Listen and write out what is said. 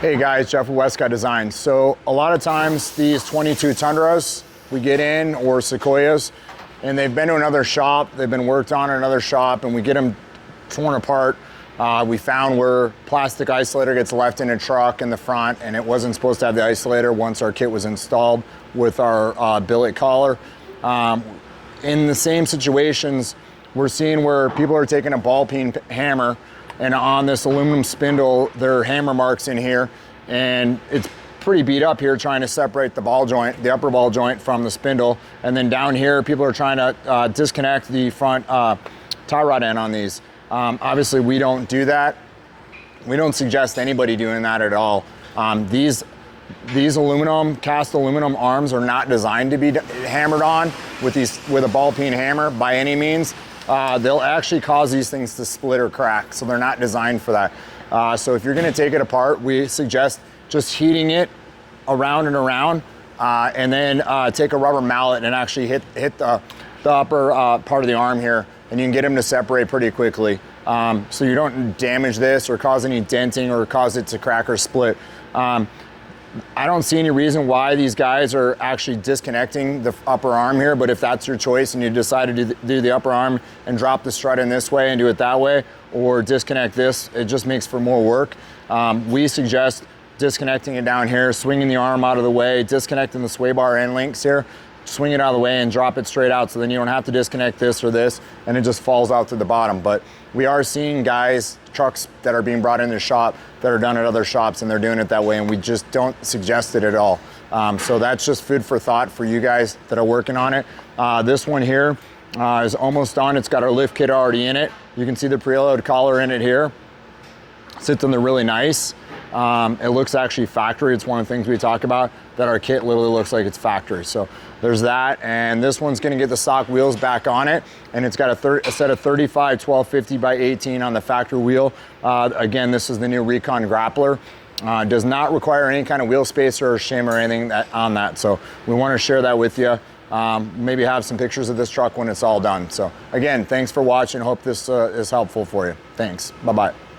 Hey guys, Jeff with Westcott Design. So a lot of times these 22 Tundras we get in, or Sequoias, and they've been to another shop, they've been worked on in another shop, and we get them torn apart. We found where plastic isolator gets left in a truck in the front, and it wasn't supposed to have the isolator once our kit was installed with our billet collar. In the same situations, we're seeing where people are taking a ball peen hammer, and on this aluminum spindle, there are hammer marks in here, and it's pretty beat up here trying to separate the ball joint, the upper ball joint from the spindle. And then down here, people are trying to disconnect the front tie rod end on these. Obviously, we don't do that. We don't suggest anybody doing that at all. These cast aluminum arms are not designed to be hammered on with a ball peen hammer by any means. They'll actually cause these things to split or crack, so they're not designed for that. So if you're gonna take it apart, we suggest just heating it around and around, and then take a rubber mallet and actually hit the upper part of the arm here, and you can get them to separate pretty quickly. So you don't damage this or cause any denting or cause it to crack or split. I don't see any reason why these guys are actually disconnecting the upper arm here, but if that's your choice and you decide to do the upper arm and drop the strut in this way and do it that way, or disconnect this, it just makes for more work. We suggest disconnecting it down here, swinging the arm out of the way, disconnecting the sway bar end links here, swing it out of the way and drop it straight out, so then you don't have to disconnect this or this, and it just falls out to the bottom. But we are seeing trucks that are being brought in the shop that are done at other shops, and they're doing it that way, and we just don't suggest it at all. So that's just food for thought for you guys that are working on it. This one here is almost done. It's got our lift kit already in it. You can see the preload collar in it here. Sits in there really nice. It looks actually factory. It's one of the things we talk about, that our kit literally looks like it's factory. So there's that, and this one's gonna get the stock wheels back on it, and it's got a set of 35 1250 by 18 on the factory wheel. Again, this is the new Recon Grappler. Does not require any kind of wheel spacer or shim or anything on that, so we wanna share that with you. Maybe have some pictures of this truck when it's all done. So again, thanks for watching. Hope this is helpful for you. Thanks, bye-bye.